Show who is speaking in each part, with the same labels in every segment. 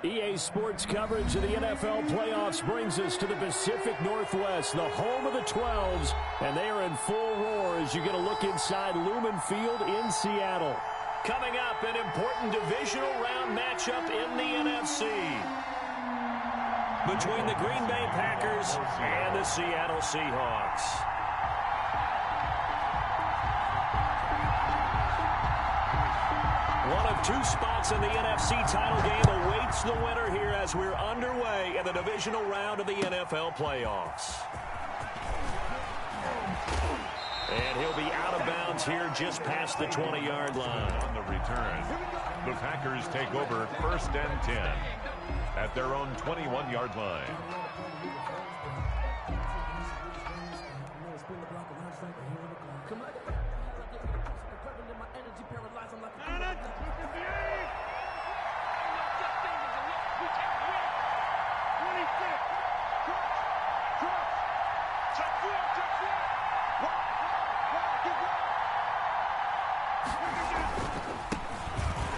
Speaker 1: EA Sports coverage of the NFL playoffs brings us to the Pacific Northwest, the home of the 12s, and they are in full roar as you get a look inside Lumen Field in Seattle. Coming up, an important divisional round matchup in the NFC between the Green Bay Packers and the Seattle Seahawks. One of two spots in the NFC title game awaits the winner here as we're underway in the divisional round of the NFL playoffs. And he'll be out of bounds here just past the 20-yard line.
Speaker 2: On the return, the Packers take over 1st and 10 at their own 21-yard line.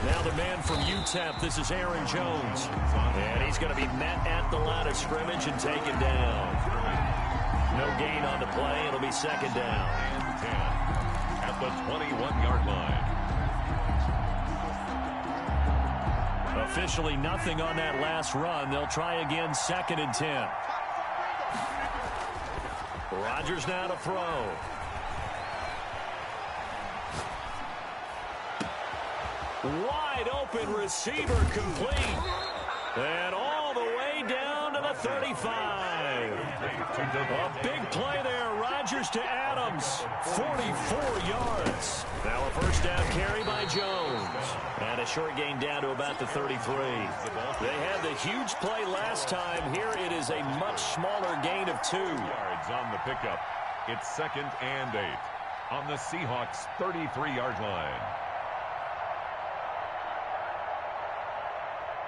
Speaker 1: Now the man from UTEP, this is Aaron Jones. And he's going to be met at the line of scrimmage and taken down. No gain on the play. It'll be 2nd down.
Speaker 2: And 10 at the 21-yard line.
Speaker 1: Officially nothing on that last run. They'll try again, 2nd and 10. Rodgers now to throw. Wide open receiver complete. And all the way down to the 35. A big play there. Rodgers to Adams. 44 yards. Now a 1st down carry by Jones. And a short gain down to about the 33. They had the huge play last time. Here it is a much smaller gain of 2.
Speaker 2: Yards on the pickup. It's 2nd and 8 on the Seahawks' 33-yard line.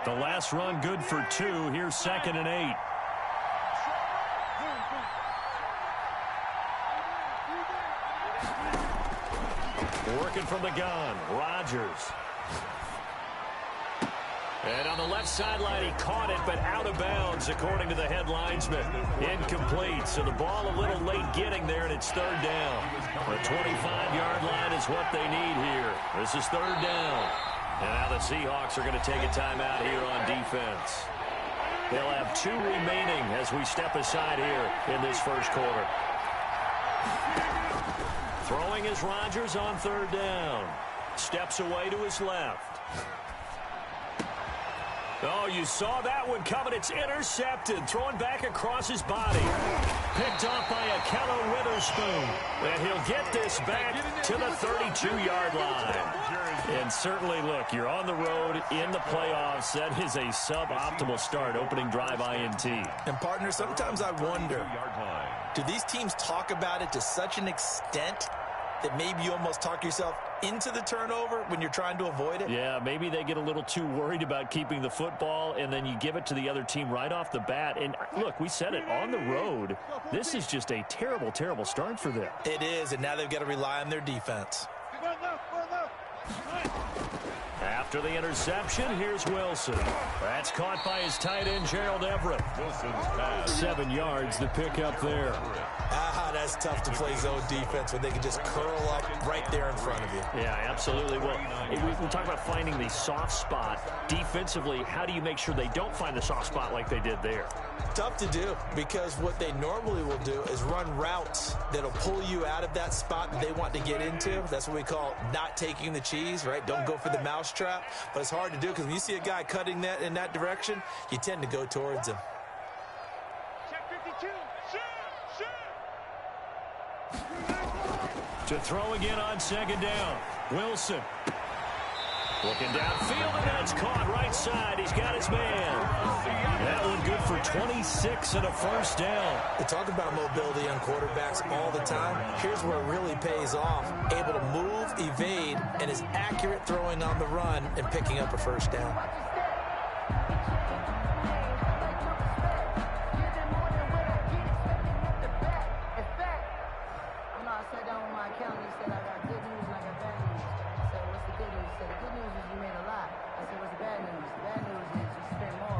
Speaker 1: The last run good for 2. Here's 2nd and 8. Working from the gun, Rodgers. And on the left sideline, he caught it, but out of bounds, according to the head linesman. Incomplete, so the ball a little late getting there, and it's 3rd down. The 25-yard line is what they need here. This is 3rd down. And now the Seahawks are going to take a timeout here on defense. They'll have 2 remaining as we step aside here in this first quarter. Throwing is Rodgers on 3rd down. Steps away to his left. Oh, you saw that one coming. It's intercepted. Throwing back across his body. Picked off by Akello Witherspoon. And he'll get this back to the 32-yard line. And certainly, look, you're on the road in the playoffs. That is a suboptimal start, opening drive INT.
Speaker 3: And, partner, sometimes I wonder, do these teams talk about it to such an extent that maybe you almost talk yourself into the turnover when you're trying to avoid it?
Speaker 1: Yeah, maybe they get a little too worried about keeping the football, and then you give it to the other team right off the bat. And, look, we said it, on the road, this is just a terrible, terrible start for them.
Speaker 3: It is, and now they've got to rely on their defense.
Speaker 1: After the interception, here's Wilson. That's caught by his tight end, Gerald Everett.
Speaker 2: Wilson's pass.
Speaker 1: 7 yards, the pickup there.
Speaker 3: That's tough to play zone defense when they can just curl up right there in front of you.
Speaker 1: Yeah, absolutely. Well, we talk about finding the soft spot. Defensively, how do you make sure they don't find the soft spot like they did there?
Speaker 3: Tough to do, because what they normally will do is run routes that'll pull you out of that spot that they want to get into. That's what we call not taking the cheese, right? Don't go for the mousetrap. But it's hard to do because when you see a guy cutting that in that direction, you tend to go towards him.
Speaker 4: Check 52.
Speaker 1: To throw again on 2nd down. Wilson. Looking downfield, and that's caught right side. He's got his man. That one good for 26 and a 1st down.
Speaker 3: We talk about mobility on quarterbacks all the time. Here's where it really pays off. Able to move, evade, and is accurate throwing on the run and picking up a 1st down.
Speaker 5: The good news is you made a lot. I said, what's the bad news? The bad news is you spent more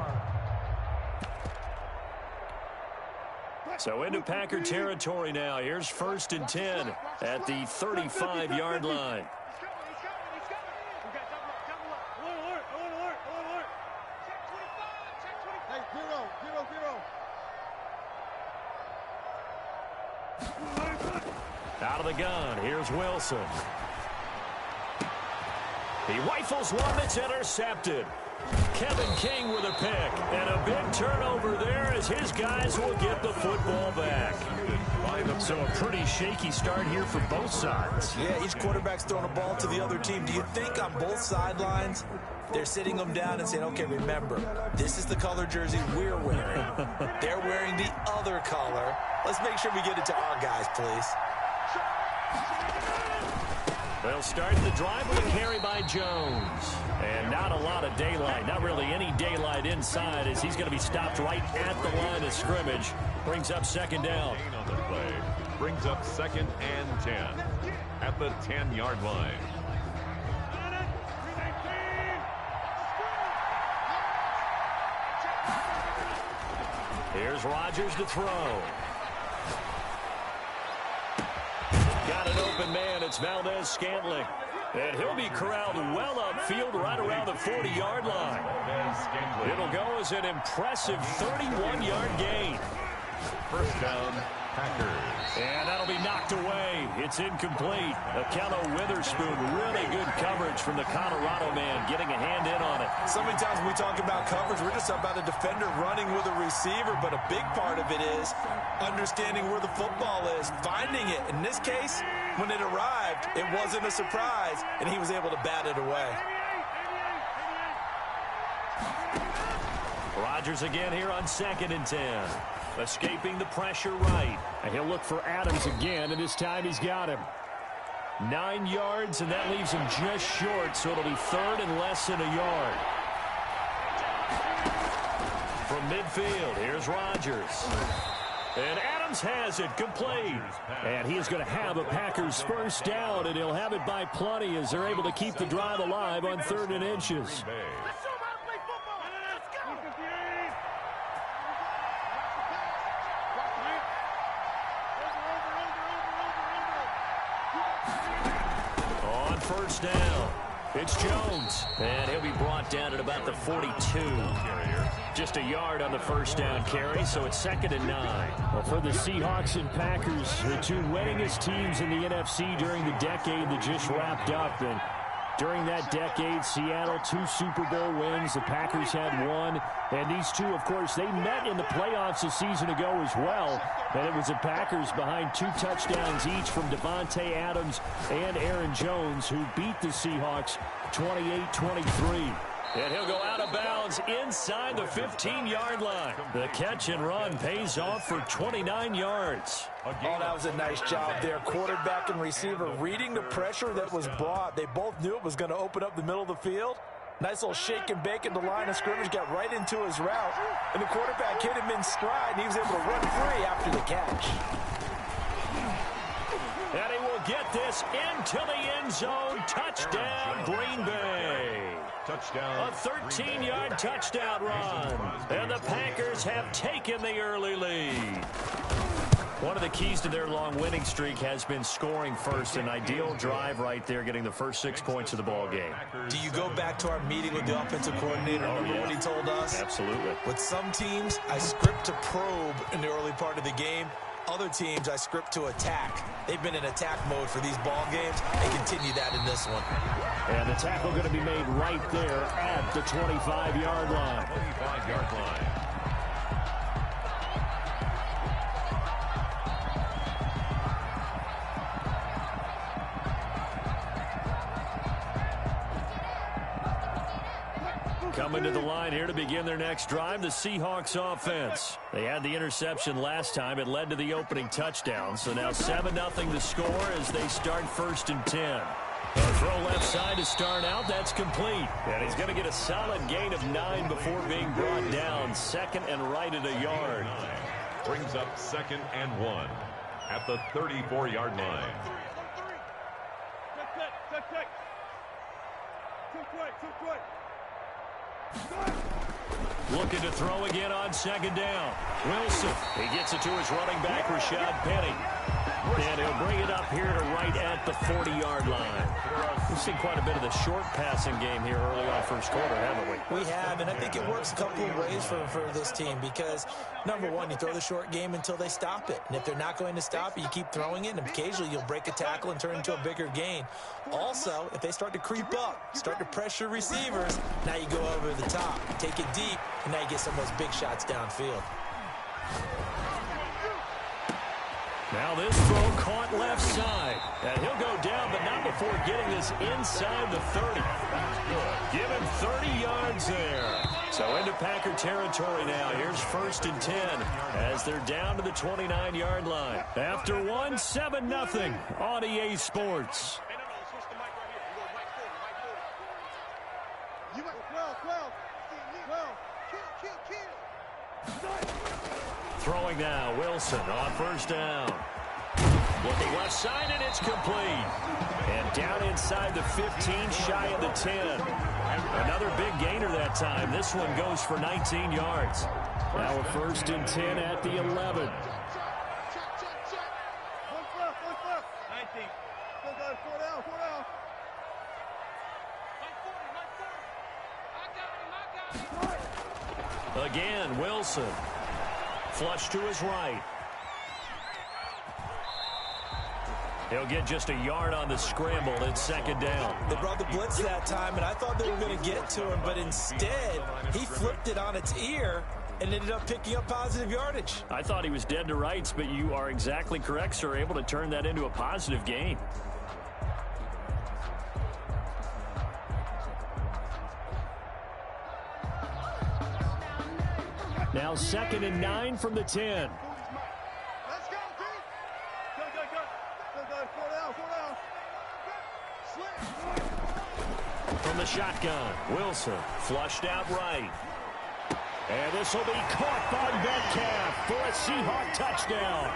Speaker 1: So into Packer territory now. Here's 1st and 10 at the 35-yard line. Out of the gun, here's Wilson. He rifles one that's intercepted. Kevin King with a pick. And a big turnover there as his guys will get the football back. So a pretty shaky start here for both sides.
Speaker 3: Yeah, each quarterback's throwing a ball to the other team. Do you think on both sidelines they're sitting them down and saying, okay, remember, this is the color jersey we're wearing. They're wearing the other color. Let's make sure we get it to our guys, please.
Speaker 1: They'll start the drive with a carry by Jones. And not a lot of daylight. Not really any daylight inside as he's going to be stopped right at the line of scrimmage. Brings up 2nd down.
Speaker 2: On the play. Brings up 2nd and 10 at the 10-yard line.
Speaker 1: Here's Rodgers to throw. Got an open man. It's Valdez-Scantling. And he'll be corralled well upfield right around the 40-yard line. It'll go as an impressive 31-yard gain.
Speaker 2: 1st down, Packers.
Speaker 1: And that'll be knocked away. It's incomplete. Akello Witherspoon, really good coverage from the Colorado man, getting a hand in on it.
Speaker 3: So many times when we talk about coverage, we're just about a defender running with a receiver, but a big part of it is understanding where the football is, finding it. In this case, when it arrived, it wasn't a surprise, and he was able to bat it away.
Speaker 1: Rodgers again here on 2nd and 10. Escaping the pressure right. And he'll look for Adams again, and this time he's got him. 9 yards, and that leaves him just short, so it'll be 3rd and less than a yard. From midfield, here's Rodgers. And Adams has it complete. And he is going to have a Packers 1st down, and he'll have it by plenty as they're able to keep the drive alive on 3rd and inches. On 1st down, it's Jones. And he'll be brought down at about the 42. Just a yard on the 1st down carry, so it's 2nd and 9. Well, for the Seahawks and Packers, the two winningest teams in the NFC during the decade that just wrapped up. And during that decade, Seattle, 2 Super Bowl wins. The Packers had 1. And these two, of course, they met in the playoffs a season ago as well. And it was the Packers behind 2 touchdowns each from Devontae Adams and Aaron Jones, who beat the Seahawks 28-23. And he'll go out of bounds inside the 15-yard line. The catch and run pays off for 29 yards.
Speaker 3: Oh, that was a nice job there. Quarterback and receiver reading the pressure that was brought. They both knew it was going to open up the middle of the field. Nice little shake and bake in the line of scrimmage, got right into his route. And the quarterback hit him in stride, and he was able to run free after the catch.
Speaker 1: And he will get this into the end zone. Touchdown, Green Bay.
Speaker 2: Touchdown.
Speaker 1: A 13-yard touchdown run. And the Packers have taken the early lead. One of the keys to their long winning streak has been scoring first. An ideal drive right there, getting the first 6 points of the ball game.
Speaker 3: Do you go back to our meeting with the offensive coordinator? Remember what he told us?
Speaker 1: Absolutely.
Speaker 3: With some teams, I script to probe in the early part of the game. Other teams, I script to attack. They've been in attack mode for these ball games. They continue that in this one.
Speaker 1: And the tackle going to be made right there at the 25-yard line.
Speaker 2: 25-yard line.
Speaker 1: Coming to the line here to begin their next drive, the Seahawks offense. They had the interception last time. It led to the opening touchdown. So now 7-0 the score as they start 1st and 10. A throw left side to start out. That's complete. And he's going to get a solid gain of 9 before being brought down. 2nd and right at a yard.
Speaker 2: Brings up 2nd and 1 at the 34-yard line.
Speaker 1: Looking to throw again on second down. Wilson, he gets it to his running back, Rashad Penny. And he'll bring it up here to right at the 40-yard line. We've seen quite a bit of the short passing game here early on first quarter, haven't we?
Speaker 3: We have, and I think it works a couple of ways for this team because, number one, you throw the short game until they stop it. And if they're not going to stop it, you keep throwing it, and occasionally you'll break a tackle and turn into a bigger gain. Also, if they start to creep up, start to pressure receivers, now you go over the top, take it deep, and now you get some of those big shots downfield.
Speaker 1: Now this throw caught left side. And he'll go down, but not before getting this inside the 30. Give him 30 yards there. So into Packer territory now. Here's 1st and 10 as they're down to the 29-yard line. After one, 7-0 on EA Sports. Throwing now, Wilson on 1st down. Looking left side, and it's complete. And down inside the 15, shy of the 10. Another big gainer that time. This one goes for 19 yards. Now a 1st and 10 at the 11. Again, Wilson. Flush to his right. He'll get just a yard on the scramble. It's 2nd down.
Speaker 3: They brought the blitz that time, and I thought they were going to get to him, but instead, he flipped it on its ear and ended up picking up positive yardage.
Speaker 1: I thought he was dead to rights, but you are exactly correct, sir. Able to turn that into a positive gain. Now 2nd and 9 from the 10.
Speaker 4: Let's go, team. Go.
Speaker 1: From the shotgun, Wilson flushed out right. And this will be caught by Metcalf for a Seahawk touchdown.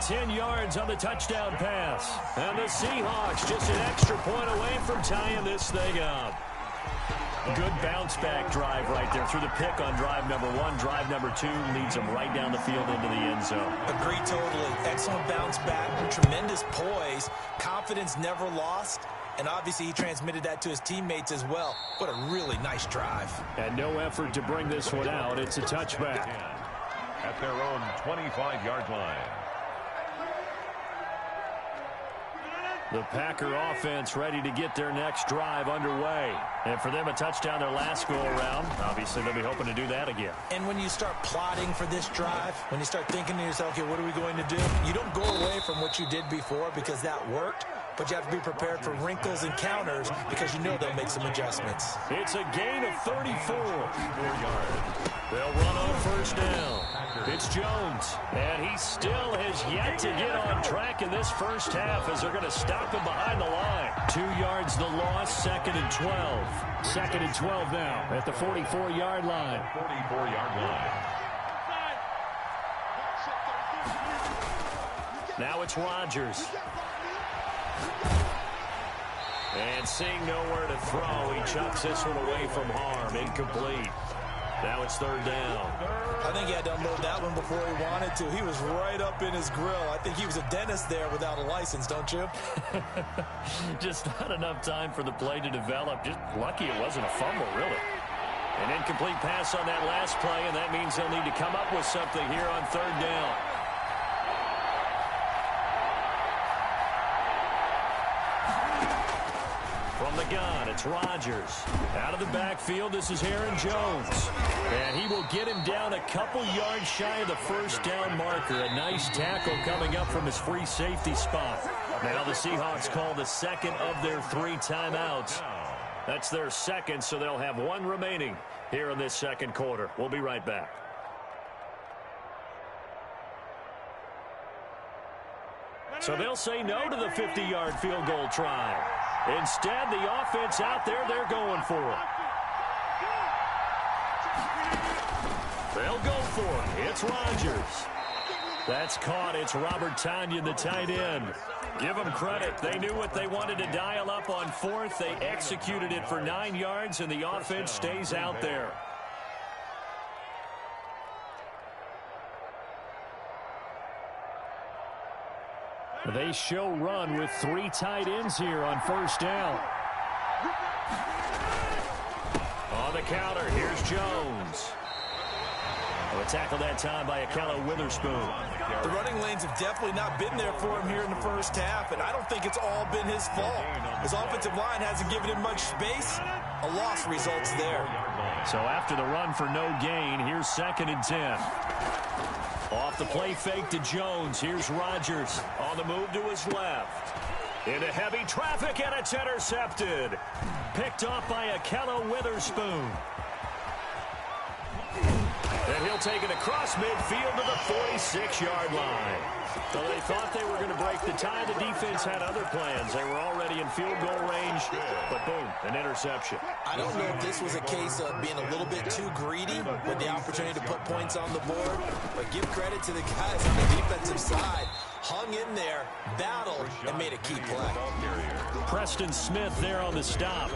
Speaker 1: 10 yards on the touchdown pass. And the Seahawks just an extra point away from tying this thing up. Good bounce-back drive right there through the pick on drive number 1. Drive number 2 leads them right down the field into the end zone.
Speaker 3: Agree totally. Excellent bounce back, tremendous poise, confidence never lost, and obviously he transmitted that to his teammates as well. What a really nice drive.
Speaker 1: And no effort to bring this one out. It's a touchback.
Speaker 2: At their own 25-yard line.
Speaker 1: The Packer offense ready to get their next drive underway. And for them, a touchdown their last go-around. Obviously, they'll be hoping to do that again.
Speaker 3: And when you start plotting for this drive, when you start thinking to yourself, okay, what are we going to do? You don't go away from what you did before because that worked, but you have to be prepared for wrinkles and counters because you know they'll make some adjustments.
Speaker 1: It's a gain of 34. 4 yards. They'll run on 1st down. It's Jones, and he still has yet to get on track in this first half as they're going to stop him behind the line. 2 yards the loss, 2nd and 12. 2nd and 12 now at the 44-yard line.
Speaker 2: 44-yard line.
Speaker 1: Now it's Rodgers. And seeing nowhere to throw, he chucks this one away from harm. Incomplete. Now it's 3rd down.
Speaker 3: I think he had to unload that one before he wanted to. He was right up in his grill. I think he was a dentist there without a license, don't you?
Speaker 1: Just not enough time for the play to develop. Just lucky it wasn't a fumble, really. An incomplete pass on that last play, and that means they'll need to come up with something here on 3rd down. From the gun, it's Rodgers. Out of the backfield, this is Aaron Jones. And he will get him down a couple yards shy of the 1st down marker. A nice tackle coming up from his free safety spot. Now the Seahawks call the 2nd of their 3 timeouts. That's their 2nd, so they'll have 1 remaining here in this 2nd quarter. We'll be right back. So they'll say no to the 50-yard field goal try. Instead, the offense out there, they're going for it. They'll go for it. It's Rodgers. That's caught. It's Robert Tonyan, the tight end. Give them credit. They knew what they wanted to dial up on fourth. They executed it for 9 yards, and the offense stays out there. They show run with 3 tight ends here on first down. On the counter, here's Jones. A tackle that time by Akello Witherspoon.
Speaker 3: The running lanes have definitely not been there for him here in the first half, and I don't think it's all been his fault. His offensive line hasn't given him much space. A loss results there.
Speaker 1: So after the run for no gain, here's 2nd and 10. Off the play fake to Jones. Here's Rodgers on the move to his left. Into heavy traffic, and it's intercepted. Picked off by Akello Witherspoon. And he'll take it across midfield to the 46-yard line. So they thought they were going to break the tie. The defense had other plans. They were already in field goal range, but boom, an interception.
Speaker 3: I don't know if this was a case of being a little bit too greedy with the opportunity to put points on the board, but give credit to the guys on the defensive side. Hung in there, battled, and made a key play.
Speaker 1: Preston Smith there on the stop.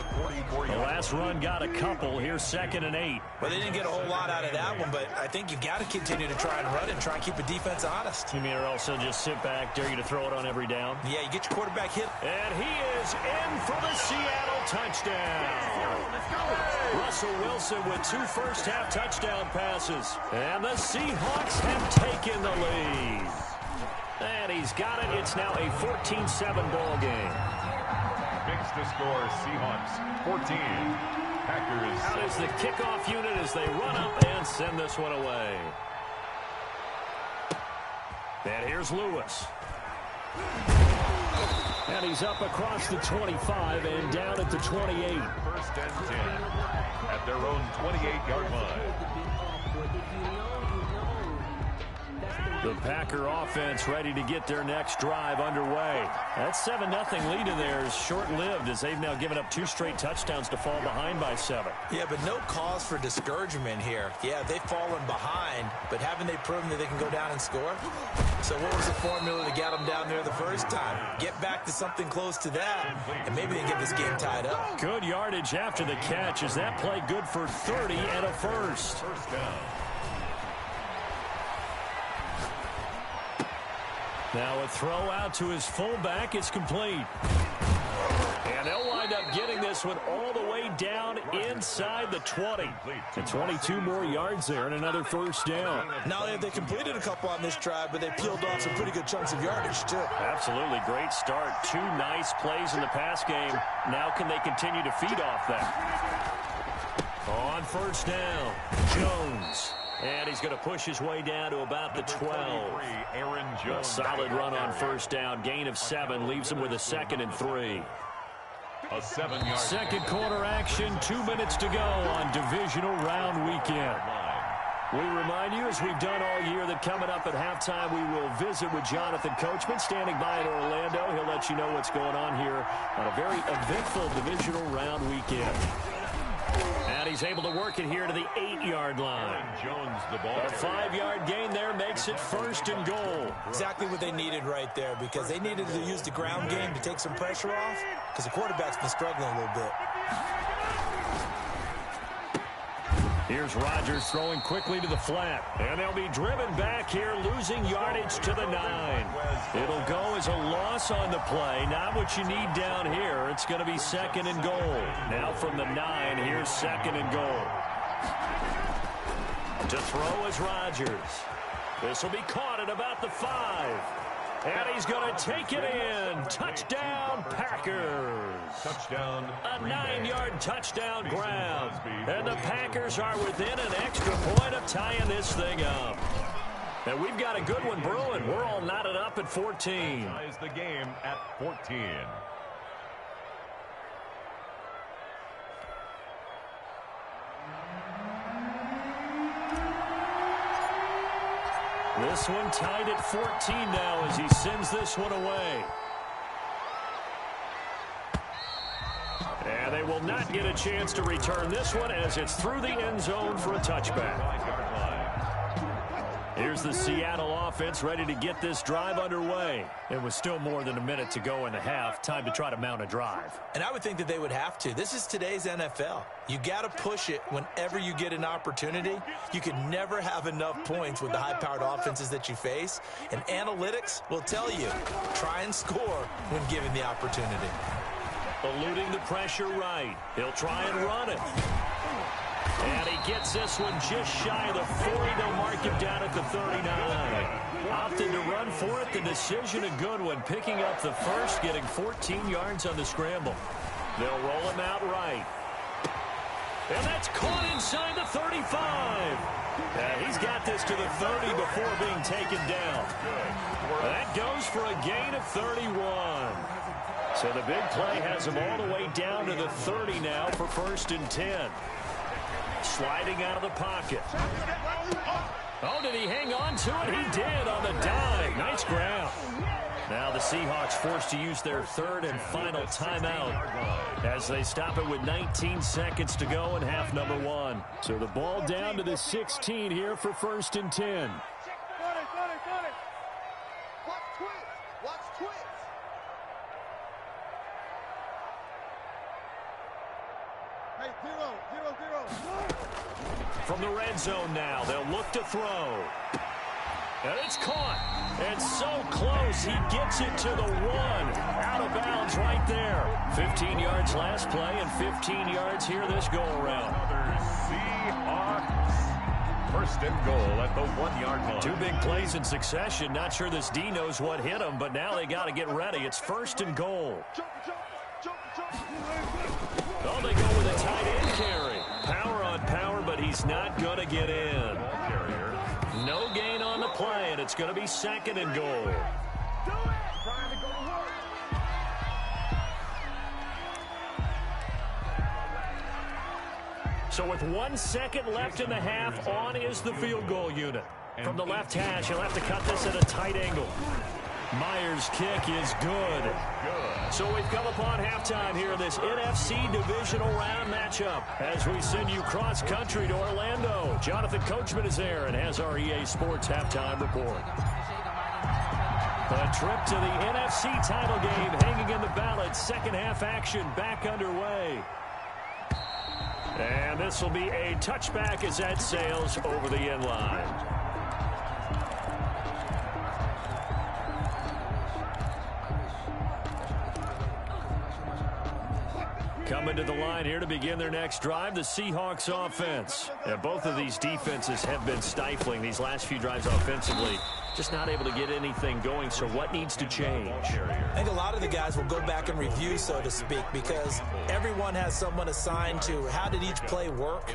Speaker 1: The last run got a couple. Here's 2nd and 8.
Speaker 3: Well, they didn't get a whole lot out of that one, but I think you got to continue to try and run and try and keep the defense honest.
Speaker 1: You mean or also just sit back, dare you to throw it on every down?
Speaker 3: Yeah, you get your quarterback hit.
Speaker 1: And he is in for the Seattle touchdown. Russell Wilson with 2 first-half touchdown passes. And the Seahawks have taken the lead. And he's got it. It's now a 14-7 ball game.
Speaker 2: Makes the score Seahawks 14. Packers.
Speaker 1: Out is the kickoff unit as they run up and send this one away. And here's Lewis. And he's up across the 25 and down at the 28.
Speaker 2: 1st and 10 at their own 28-yard line.
Speaker 1: The Packer offense ready to get their next drive underway. That 7-0 lead in there is short-lived as they've now given up 2 straight touchdowns to fall behind by 7.
Speaker 3: Yeah, but no cause for discouragement here. Yeah, they've fallen behind, but haven't they proven that they can go down and score? So what was the formula to get them down there the first time? Get back to something close to that, and maybe they get this game tied up.
Speaker 1: Good yardage after the catch. Is that play good for 30 and a first?
Speaker 2: First down.
Speaker 1: Now a throw out to his fullback. It's complete. And they'll wind up getting this one all the way down inside the 20. And 22 more yards there and another first down.
Speaker 3: Not only have they completed a couple on this drive, but they peeled off some pretty good chunks of yardage, too.
Speaker 1: Absolutely. Great start. 2 nice plays in the pass game. Now can they continue to feed off that? On first down, Jones. And he's going to push his way down to about the 12.
Speaker 2: Aaron Jones.
Speaker 1: A solid run on first down. Gain of 7 leaves him with a 2nd and 3.
Speaker 2: A 7-yard.
Speaker 1: Second quarter action. 2 minutes to go on divisional round weekend. We remind you, as we've done all year, that coming up at halftime, we will visit with Jonathan Coachman standing by in Orlando. He'll let you know what's going on here on a very eventful divisional round weekend. And he's able to work it here to the 8-yard line.
Speaker 2: Jones, the ball.
Speaker 1: A 5-yard gain there makes it 1st and goal.
Speaker 3: Exactly what they needed right there, because they needed to use the ground game to take some pressure off, because the quarterback's been struggling a little bit.
Speaker 1: Here's Rodgers throwing quickly to the flat. And they'll be driven back here, losing yardage to the 9. It'll go as a loss on the play. Not what you need down here. It's going to be 2nd and goal. Now from the 9, here's 2nd and goal. To throw is Rodgers. This will be caught at about the 5. And he's going to take it in. Touchdown, Packers.
Speaker 2: Touchdown.
Speaker 1: A 9-yard touchdown grab. And the Packers are within an extra point of tying this thing up. And we've got a good one brewing. We're all knotted up at 14.
Speaker 2: Ties the game at 14.
Speaker 1: This one tied at 14 now as he sends this one away. And they will not get a chance to return this one as it's through the end zone for a touchback. Here's the Seattle offense ready to get this drive underway. It was still more than a minute to go in the half. Time to try to mount a drive.
Speaker 3: And I would think that they would have to. This is today's NFL. You got to push it whenever you get an opportunity. You can never have enough points with the high-powered offenses that you face. And analytics will tell you, try and score when given the opportunity.
Speaker 1: Eluding the pressure right. He'll try and run it. And he gets this one just shy of the 40. They'll mark him down at the 39. Opted to run for it. The decision a good one. Picking up the first, getting 14 yards on the scramble. They'll roll him out right. And that's caught inside the 35. He's got this to the 30 before being taken down. That goes for a gain of 31. So the big play has him all the way down to the 30 now for 1st and 10. Sliding out of the pocket. Oh, did he hang on to it? He did on the dive. Nice grab. Now the Seahawks forced to use their 3rd and final timeout as they stop it with 19 seconds to go in half number 1. So the ball down to the 16 here for 1st and 10. From the red zone now, they'll look to throw. And it's caught. And so close, he gets it to the 1. Out of bounds right there. 15 yards last play and 15 yards here this go-around.
Speaker 2: Another Seahawks 1st and goal at the 1-yard line.
Speaker 1: 2 big plays in succession. Not sure this D knows what hit him, but now they got to get ready. It's 1st and goal. Oh, they go with a tight end carry. Power on power, but he's not going to get in. No gain on the play, and it's going to be 2nd and goal. So with 1 second left in the half, on is the field goal unit. From the left hash, he'll have to cut this at a tight angle. Myers' kick is good. So we've come upon halftime here in this NFC divisional round matchup as we send you cross-country to Orlando. Jonathan Coachman is there and has our EA Sports halftime report. A trip to the NFC title game hanging in the balance. Second half action back underway. And this will be a touchback as that sails over the end line. Coming to the line here to begin their next drive, the Seahawks offense. And both of these defenses have been stifling these last few drives offensively. Just not able to get anything going, so what needs to change?
Speaker 3: I think a lot of the guys will go back and review, so to speak, because everyone has someone assigned to how did each play work.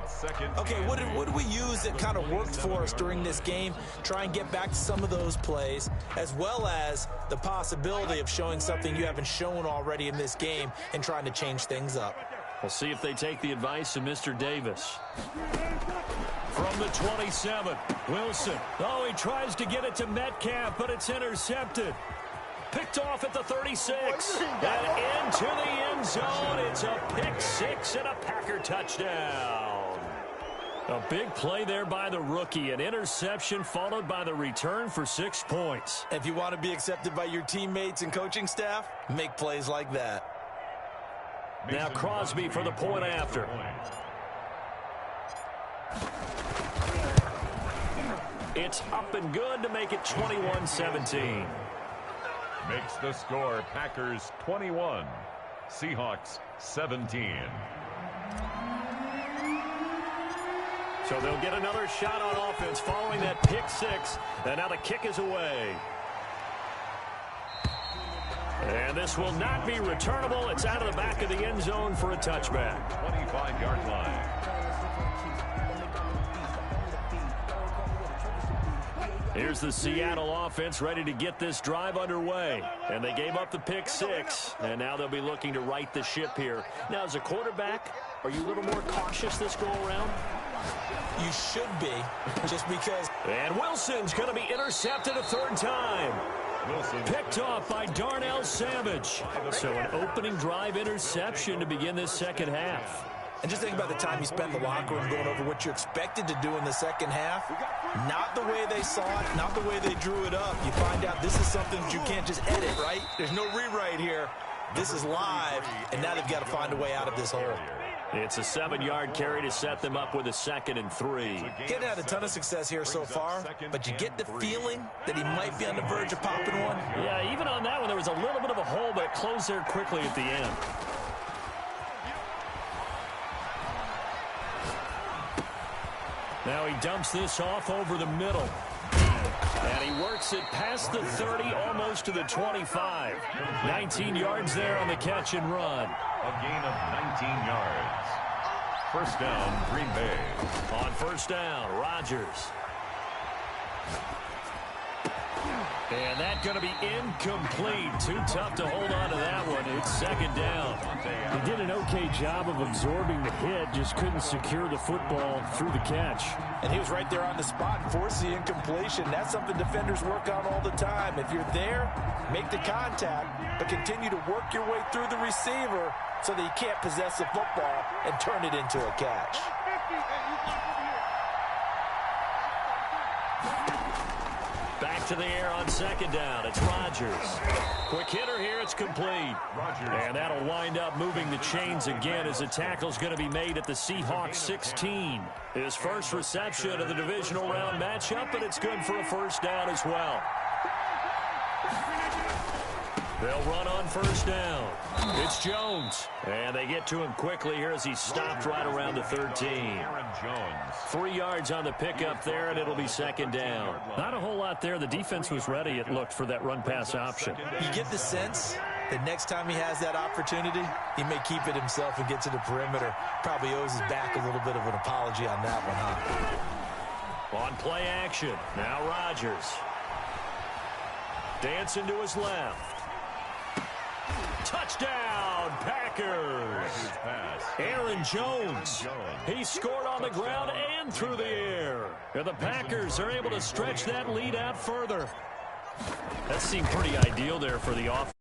Speaker 3: Okay, what did we use that kind of worked for us during this game? Try and get back to some of those plays, as well as the possibility of showing something you haven't shown already in this game and trying to change things up.
Speaker 1: We'll see if they take the advice of Mr. Davis. From the 27, Wilson. Oh, he tries to get it to Metcalf, but it's intercepted. Picked off at the 36. And into the end zone. It's a pick 6 and a Packer touchdown. A big play there by the rookie. An interception followed by the return for 6 points.
Speaker 3: If you want to be accepted by your teammates and coaching staff, make plays like that.
Speaker 1: Now Crosby for the point after. It's up and good to make it 21-17.
Speaker 2: Makes the score Packers 21, Seahawks 17.
Speaker 1: So they'll get another shot on offense following that pick 6. And now the kick is away. And this will not be returnable. It's out of the back of the end zone for a touchback.
Speaker 2: 25-yard line.
Speaker 1: Here's the Seattle offense ready to get this drive underway. And they gave up the pick 6. And now they'll be looking to right the ship here. Now, as a quarterback, are you a little more cautious this go-around?
Speaker 3: You should be, just because.
Speaker 1: And Wilson's going to be intercepted a 3rd time.
Speaker 2: Wilson.
Speaker 1: Picked off by Darnell Savage. So an opening drive interception to begin this second half.
Speaker 3: And just think about the time you spent in the locker room going over what you expected to do in the second half. Not the way they saw it, not the way they drew it up. You find out this is something that you can't just edit, right? There's no rewrite here. This is live, and now they've got to find a way out of this hole.
Speaker 1: It's a 7-yard carry to set them up with a 2nd and 3.
Speaker 3: Getting had a ton of success here so far, but you get the feeling that he might be on the verge of popping one.
Speaker 1: Yeah, even on that one, there was a little bit of a hole, but it closed there quickly at the end. Now he dumps this off over the middle. And he works it past the 30, almost to the 25. 19 yards there on the catch and run.
Speaker 2: A gain of 19 yards. First down, Green Bay.
Speaker 1: On first down, Rodgers. And that's going to be incomplete. Too tough to hold on to that one. It's 2nd down.
Speaker 5: He did an okay job of absorbing the hit, just couldn't secure the football through the catch.
Speaker 3: And he was right there on the spot and forced the incompletion. That's something defenders work on all the time. If you're there, make the contact, but continue to work your way through the receiver so that you can't possess the football and turn it into a catch.
Speaker 1: Back to the air on 2nd down. It's Rodgers. Quick hitter here. It's complete. And that'll wind up moving the chains again as the tackle's going to be made at the Seahawks 16. His first reception of the divisional round matchup, but it's good for a first down as well. They'll run on first down. It's Jones. And they get to him quickly here as he's stopped right around the 13.
Speaker 2: Aaron Jones.
Speaker 1: 3 yards on the pickup there, and it'll be 2nd down.
Speaker 5: Not a whole lot there. The defense was ready, it looked, for that run-pass option.
Speaker 3: You get the sense that next time he has that opportunity, he may keep it himself and get to the perimeter. Probably owes his back a little bit of an apology on that one, huh?
Speaker 1: On play action, now Rodgers. Dancing to his left. Touchdown, Packers. Aaron Jones. He scored on the ground and through the air. And the Packers are able to stretch that lead out further. That seemed pretty ideal there for the offense.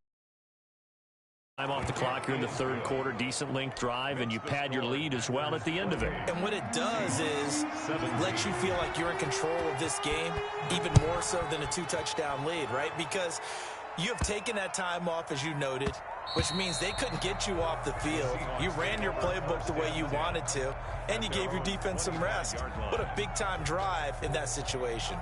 Speaker 1: Time off the clock here in the 3rd quarter. Decent length drive, and you pad your lead as well at the end of it.
Speaker 3: And what it does is let you feel like you're in control of this game, even more so than a 2-touchdown lead, right? Because you have taken that time off, as you noted, which means they couldn't get you off the field. You ran your playbook the way you wanted to, and you gave your defense some rest. What a big-time drive in that situation.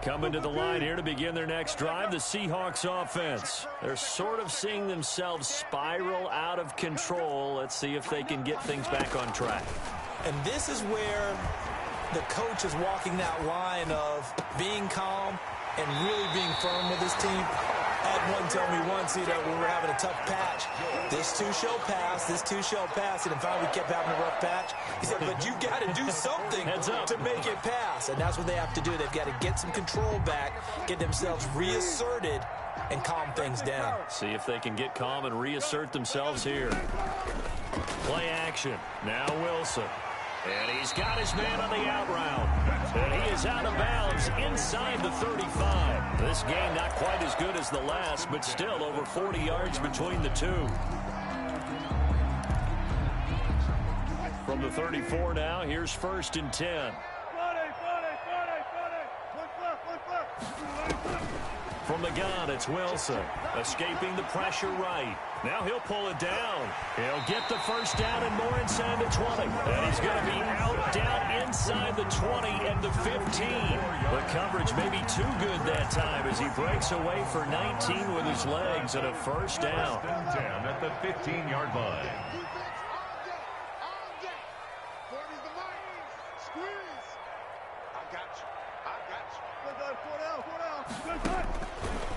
Speaker 1: Coming to the line here to begin their next drive, the Seahawks offense. They're sort of seeing themselves spiral out of control. Let's see if they can get things back on track.
Speaker 3: And this is where the coach is walking that line of being calm and really being firm with his team. I had one tell me once, when we were having a tough patch, this too shall pass, this too shall pass, and finally we kept having a rough patch. He said, but you got to do something to make it pass, and that's what they have to do. They've got to get some control back, get themselves reasserted, and calm things down.
Speaker 1: See if they can get calm and reassert themselves here. Play action. Now Wilson. And he's got his man on the out route. And he is out of bounds inside the 35. This game not quite as good as the last, but still over 40 yards between the two. From the 34 now, here's 1st and 10. From the gun, it's Wilson. Escaping the pressure right. Now he'll pull it down. He'll get the first down and more inside the 20. And he's going to be out down inside the 20 and the 15. The coverage may be too good that time as he breaks away for 19 with his legs and a first down.
Speaker 2: 10 at the 15-yard line.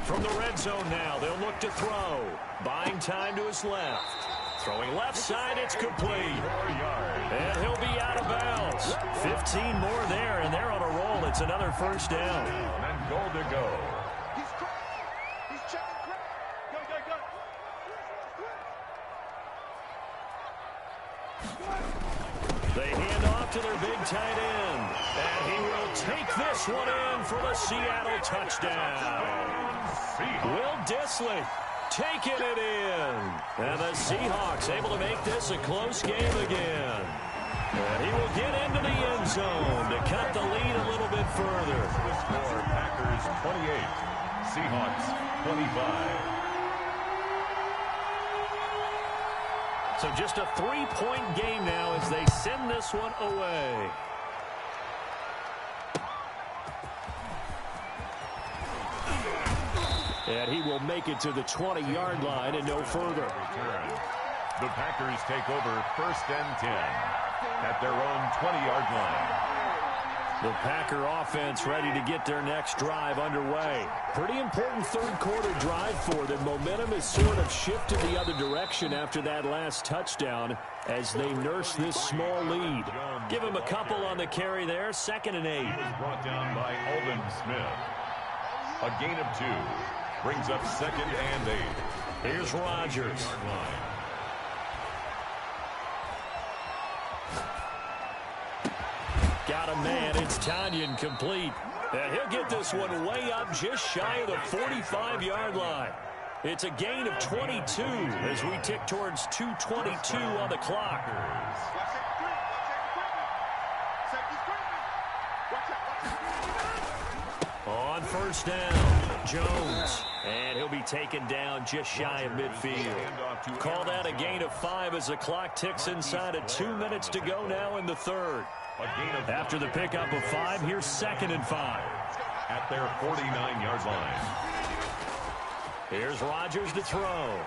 Speaker 1: From the red zone now, they'll look to throw. Buying time to his left. Throwing left side, it's complete. And he'll be out of bounds. 15 more there, and they're on a roll. It's another first down.
Speaker 2: And goal to go.
Speaker 4: He's checking crap. Go.
Speaker 1: They hand off to their big tight end. And he will take this one in for the Seattle touchdown. Will Dissly. taking it in. And the Seahawks able to make this a close game again. And he will get into the end zone to cut the lead a little bit further.
Speaker 2: The score, Packers 28, Seahawks 25.
Speaker 1: So just a 3-point game now as they send this one away. And he will make it to the 20-yard line and no further.
Speaker 2: The Packers take over 1st and 10 at their own 20-yard line.
Speaker 1: The Packer offense ready to get their next drive underway. Pretty important third-quarter drive for them. Momentum has sort of shifted the other direction after that last touchdown as they nurse this small lead. Give him a couple on the carry there. 2nd and 8.
Speaker 2: He was brought down by Aldon Smith. A gain of 2 brings up 2nd and 8.
Speaker 1: Here's Rodgers. Got a man. It's Tanyan complete. And he'll get this one way up just shy of the 45-yard line. It's a gain of 22 as we tick towards 2:22 on the clock. On 1st down, Jones. And he'll be taken down just shy of midfield. Call that a gain of 5 as the clock ticks inside of 2 minutes to go now in the 3rd. After the pickup of 5, here's 2nd and 5.
Speaker 2: At their 49-yard line.
Speaker 1: Here's Rodgers to throw.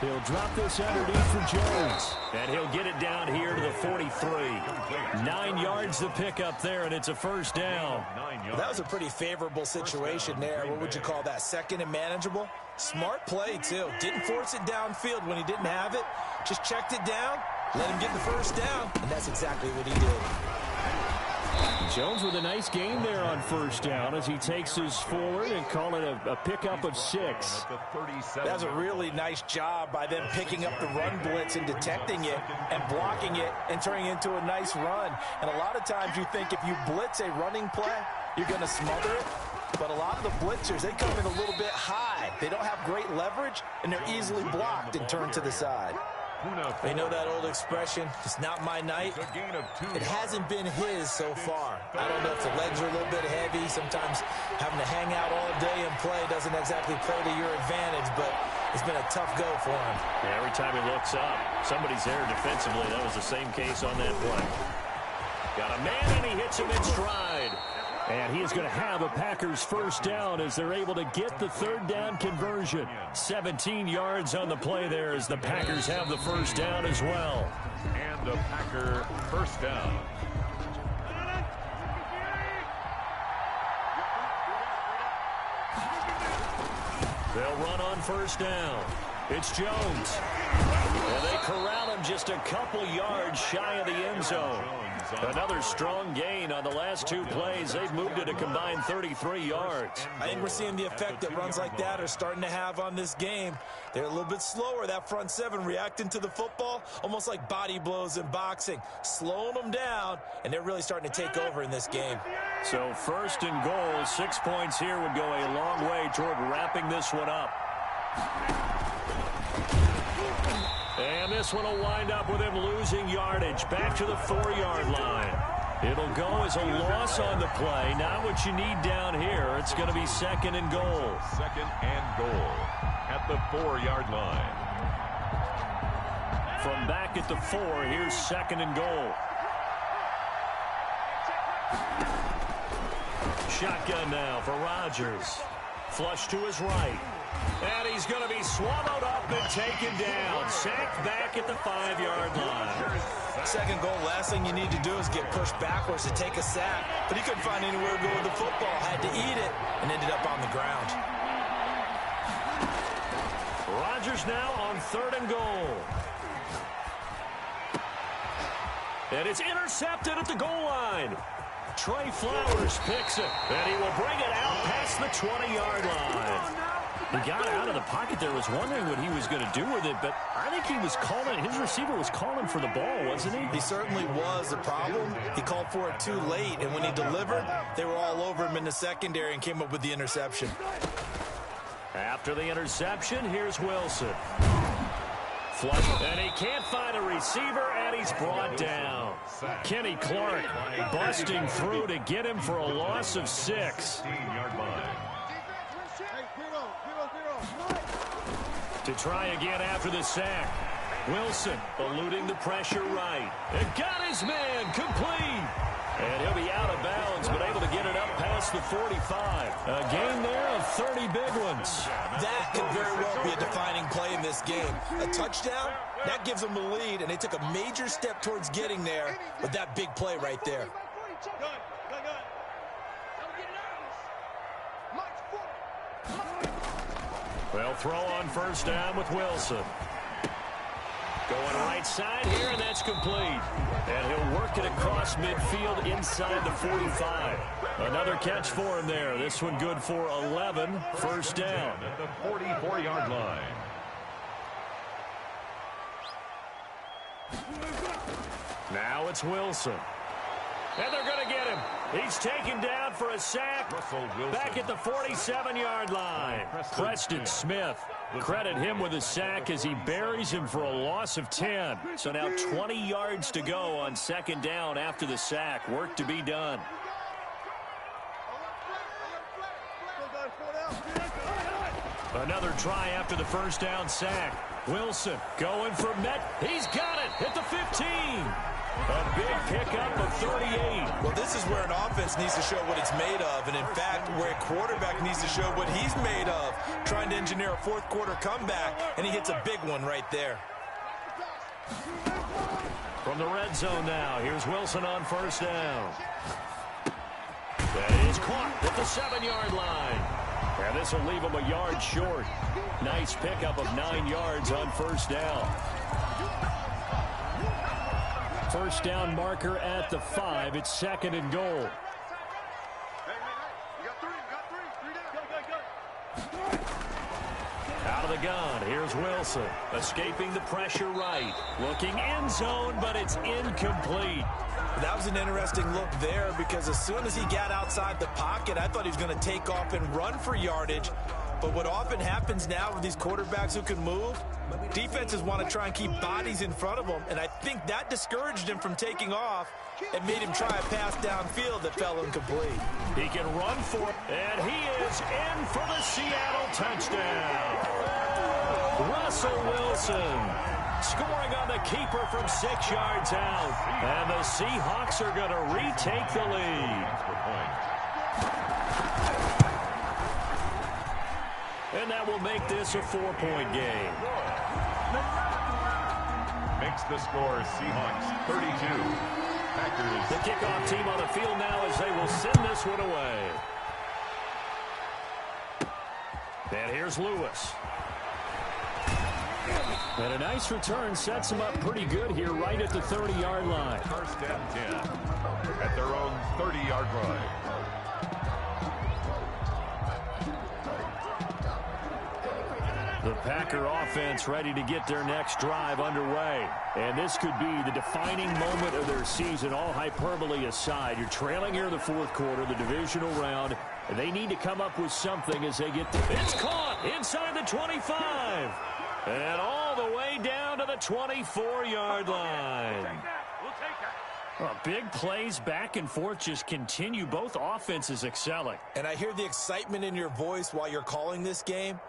Speaker 1: He'll drop this underneath for Jones. And he'll get it down here to the 43. 9 yards to pick up there, and it's a 1st down.
Speaker 3: Well, that was a pretty favorable situation there. What would you call that? 2nd and manageable? Smart play, too. Didn't force it downfield when he didn't have it. Just checked it down, let him get the 1st down, and that's exactly what he did.
Speaker 5: Jones with a nice gain there on 1st down as he takes his forward and call it a pickup of 6.
Speaker 3: That was a really nice job by them picking up the run blitz and detecting it and blocking it and turning it into a nice run. And a lot of times you think if you blitz a running play, you're going to smother it. But a lot of the blitzers, they come in a little bit high. They don't have great leverage, and they're easily blocked and turned to the side. They know that old expression, it's not my night. It hasn't been his so far. I don't know if the legs are a little bit heavy. Sometimes having to hang out all day and play doesn't exactly play to your advantage, but it's been a tough go for him.
Speaker 1: Yeah, every time he looks up, somebody's there defensively. That was the same case on that play. Got a man, and he hits him in stride.
Speaker 5: And he is going to have a Packers 1st down as they're able to get the 3rd down conversion.
Speaker 1: 17 yards on the play there as the Packers have the 1st down as well.
Speaker 2: And a Packer 1st down.
Speaker 1: They'll run on 1st down. It's Jones. And they corral him just a couple yards shy of the end zone. Another strong gain on the last 2 plays. They've moved it a combined 33 yards.
Speaker 3: I think we're seeing the effect that runs like that are starting to have on this game. They're a little bit slower, that front 7, reacting to the football, almost like body blows in boxing, slowing them down, and they're really starting to take over in this game.
Speaker 1: So 1st and goal, 6 points here would go a long way toward wrapping this one up. And this one will wind up with him losing yardage back to the 4-yard line. It'll go as a loss on the play. Not what you need down here. It's going to be 2nd and goal.
Speaker 2: 2nd and goal at the 4-yard line.
Speaker 1: From back at the 4, here's 2nd and goal. Shotgun now for Rodgers. Flush to his right. And he's going to be swallowed up and taken down. Sacked back at the 5-yard line.
Speaker 3: 2nd goal, last thing you need to do is get pushed backwards to take a sack. But he couldn't find anywhere to go with the football. Had to eat it and ended up on the ground.
Speaker 1: Rodgers now on 3rd and goal. And it's intercepted at the goal line. Trey Flowers picks it. And he will bring it out past the 20-yard line. He got out of the pocket there, was wondering what he was going to do with it, but I think he was calling, his receiver was calling for the ball, wasn't he?
Speaker 3: He certainly was. The problem, he called for it too late, and when he delivered, they were all over him in the secondary and came up with the interception.
Speaker 1: After the interception, here's Wilson. Flush, and he can't find a receiver, and he's brought down. Kenny Clark busting through to get him for a loss of 6. To try again after the sack. Wilson eluding the pressure right. And got his man complete. And he'll be out of bounds, but able to get it up past the 45. A gain there of 30 big ones.
Speaker 3: That could very well be a defining play in this game. A touchdown, that gives them the lead, and they took a major step towards getting there with that big play right there.
Speaker 1: Well, throw on first down with Wilson. Going right side here, and that's complete. And he'll work it across midfield inside the 45. Another catch for him there. This one good for 11. First down.
Speaker 2: At the 44-yard line.
Speaker 1: Now it's Wilson. And they're going to get him. He's taken down for a sack. Back at the 47-yard line. Preston Smith. Credit him with a sack as he buries him for a loss of 10. So now 20 yards to go on second down after the sack. Work to be done. Another try after the first down sack. Wilson going for Met. He's got it at the 15. A big pickup of 38.
Speaker 3: Well, this is where an offense needs to show what it's made of, and in fact, where a quarterback needs to show what he's made of, trying to engineer a fourth quarter comeback, and he hits a big one right there.
Speaker 1: From the red zone now, here's Wilson on first down. That is caught at the 7-yard line. And this will leave him a yard short. Nice pickup of 9 yards on first down. First down marker at the 5. It's second and goal. Out of the gun, here's Wilson. Escaping the pressure right. Looking end zone, but it's incomplete.
Speaker 3: That was an interesting look there because as soon as he got outside the pocket, I thought he was going to take off and run for yardage. But what often happens now with these quarterbacks who can move, defenses want to try and keep bodies in front of them, and I think that discouraged him from taking off and made him try a pass downfield that fell incomplete.
Speaker 1: He can run for it, and he is in for the Seattle touchdown. Russell Wilson scoring on the keeper from 6 yards out, and the Seahawks are going to retake the lead. And that will make this a 4-point game.
Speaker 2: Makes the score Seahawks 32. Packers.
Speaker 1: The kickoff team on the field now as they will send this one away. And here's Lewis. And a nice return sets him up pretty good here right at the 30-yard line.
Speaker 2: First and 10 at their own 30-yard line.
Speaker 1: The Packer offense ready to get their next drive underway. And this could be the defining moment of their season, all hyperbole aside. You're trailing here in the fourth quarter, the divisional round. And they need to come up with something as they get it's caught inside the 25. And all the way down to the 24-yard line. Well, big plays back and forth just continue. Both offenses excelling.
Speaker 3: And I hear the excitement in your voice while you're calling this game.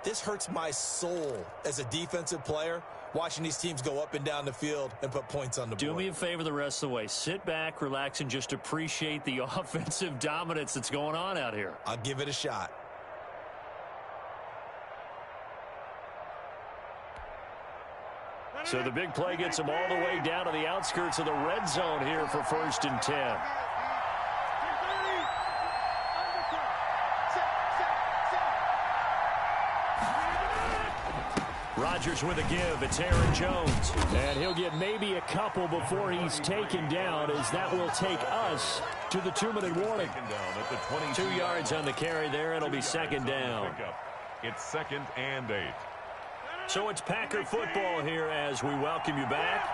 Speaker 3: This hurts my soul as a defensive player, watching these teams go up and down the field and put points on the board.
Speaker 1: Do me a favor the rest of the way. Sit back, relax, and just appreciate the offensive dominance that's going on out here.
Speaker 3: I'll give it a shot.
Speaker 1: So the big play gets them all the way down to the outskirts of the red zone here for first and 10. Rodgers with a give. It's Aaron Jones. And he'll get maybe a couple before he's taken down, as that will take us to the 2-minute warning. 2 yards on the carry there. It'll be second down.
Speaker 2: It's second and 8.
Speaker 1: So it's Packer football here as we welcome you back.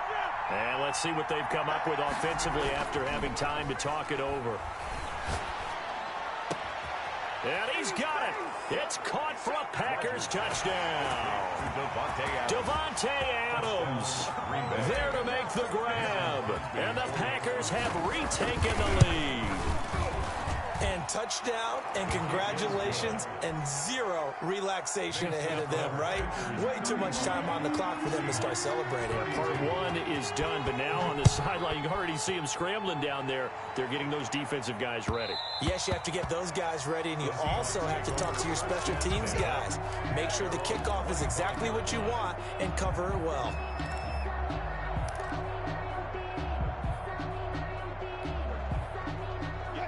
Speaker 1: And let's see what they've come up with offensively after having time to talk it over. And he's got it. It's caught for a Packers touchdown. Devontae Adams there to make the grab. And the Packers have retaken the lead.
Speaker 3: And touchdown and congratulations and zero relaxation ahead of them, right? Way too much time on the clock for them to start celebrating.
Speaker 1: Part one is done, but now on the sideline, you can already see them scrambling down there. They're getting those defensive guys ready.
Speaker 3: Yes, you have to get those guys ready, and you also have to talk to your special teams guys. Make sure the kickoff is exactly what you want and cover it well.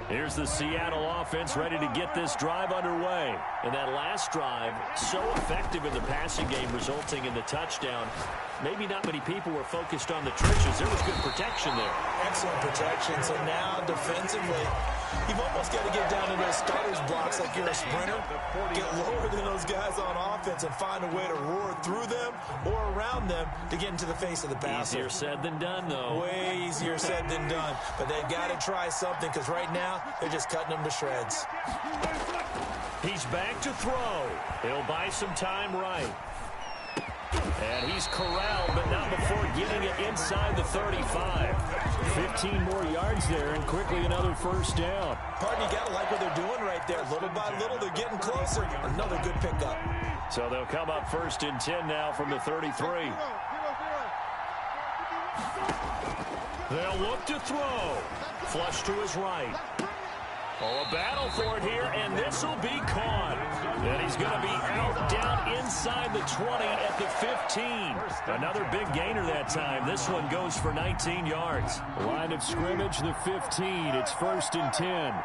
Speaker 1: Here's the Seattle offense ready to get this drive underway. And that last drive, so effective in the passing game, resulting in the touchdown. Maybe not many people were focused on the trenches. There was good protection there.
Speaker 3: Excellent protection. So now defensively, you've almost got to get down to those starters blocks like you're a sprinter. Get lower than those guys on offense and find a way to roar through them or around them to get into the face of the passer.
Speaker 1: Easier said than done, though.
Speaker 3: Way easier said than done. But they've got to try something because right now they're just cutting them to shreds.
Speaker 1: He's back to throw. He'll buy some time right. And he's corralled, but not before getting it inside the 35. 15 more yards there, and quickly another first down.
Speaker 3: Pardon, you got to like what they're doing right there. Little by little, they're getting closer. Another good pickup.
Speaker 1: So they'll come up 1st and 10 now from the 33. They'll look to throw. Flush to his right. Oh, a battle for it here, and this will be caught. And he's going to be out down inside the 20 at the 15. Another big gainer that time. This one goes for 19 yards.
Speaker 5: Line of scrimmage, the 15. It's 1st and 10.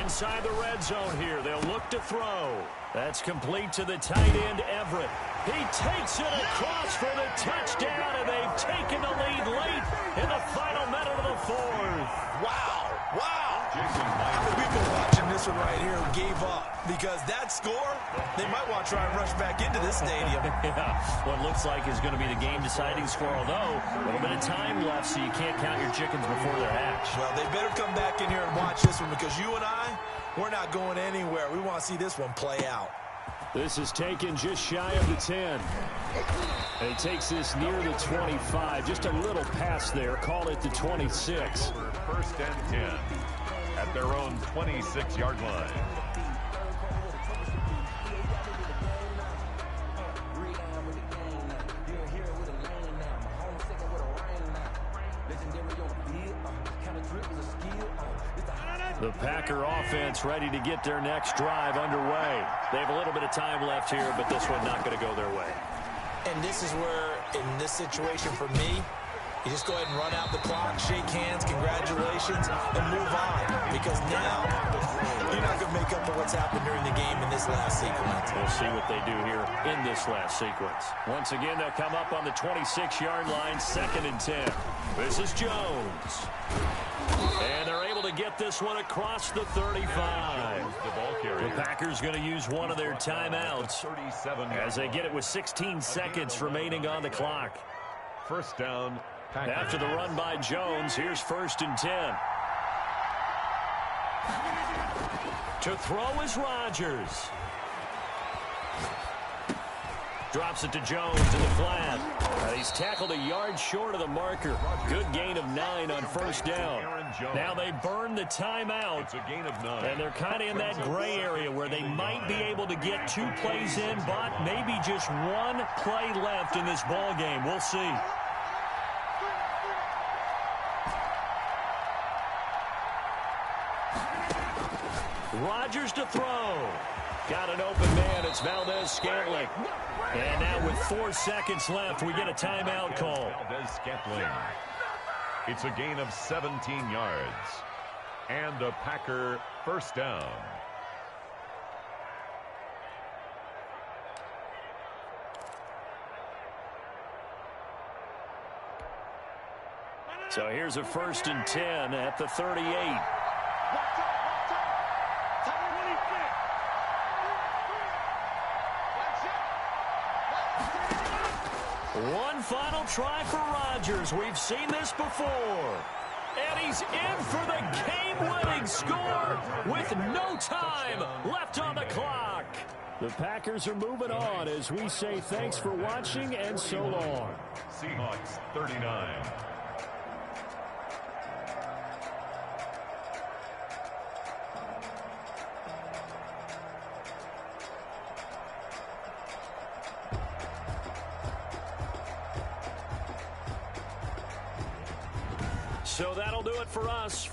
Speaker 1: Inside the red zone here. They'll look to throw. That's complete to the tight end, Everett. He takes it across for the touchdown, and they've taken the lead late in the final minute of the 4th.
Speaker 3: Wow. Wow. We've been watching this one right here who gave up. Because that score, they might want to try and rush back into this stadium.
Speaker 1: Yeah, what looks like is going to be the game-deciding score, although a little bit of time left, so you can't count your chickens before they're hatched.
Speaker 3: Well, they better come back in here and watch this one because you and I, we're not going anywhere. We want to see this one play out.
Speaker 5: This is taken just shy of the 10. And he takes this near the 25. Just a little pass there. Call it the 26.
Speaker 2: 1st and 10 at their own 26-yard line.
Speaker 1: The Packer offense ready to get their next drive underway. They have a little bit of time left here, but this one not going to go their way.
Speaker 3: And this is where, in this situation for me, you just go ahead and run out the clock, shake hands, congratulations, and move on. Because now, you're not going to make up for what's happened during the game in this last sequence.
Speaker 1: We'll see what they do here in this last sequence. Once again, they'll come up on the 26-yard line, 2nd and 10. This is Jones. And they're able to get this one across the 35. The Packers going to use one of their timeouts as they get it with 16 seconds remaining on the clock.
Speaker 2: 1st down, Packers.
Speaker 1: After the run by Jones, here's 1st and 10. To throw is Rodgers. Drops it to Jones in the flat. He's tackled a yard short of the marker. Good gain of 9 on 1st down. Now they burn the timeout.
Speaker 2: It's a gain of 9.
Speaker 1: And they're kind of in that gray area where they might be able to get 2 plays in, but maybe just 1 play left in this ball game. We'll see. Rodgers to throw. Got an open man. It's Valdez-Scantling. And now with 4 seconds left, we get a timeout call.
Speaker 2: Valdez-Scantling. It's a gain of 17 yards. And a Packer 1st down.
Speaker 1: So here's a 1st and 10 at the 38. One final try for Rodgers. We've seen this before. And he's in for the game-winning score with no time left on the clock.
Speaker 5: The Packers are moving on as we say thanks for watching and so long.
Speaker 2: Seahawks 39.
Speaker 1: So that'll do it for us.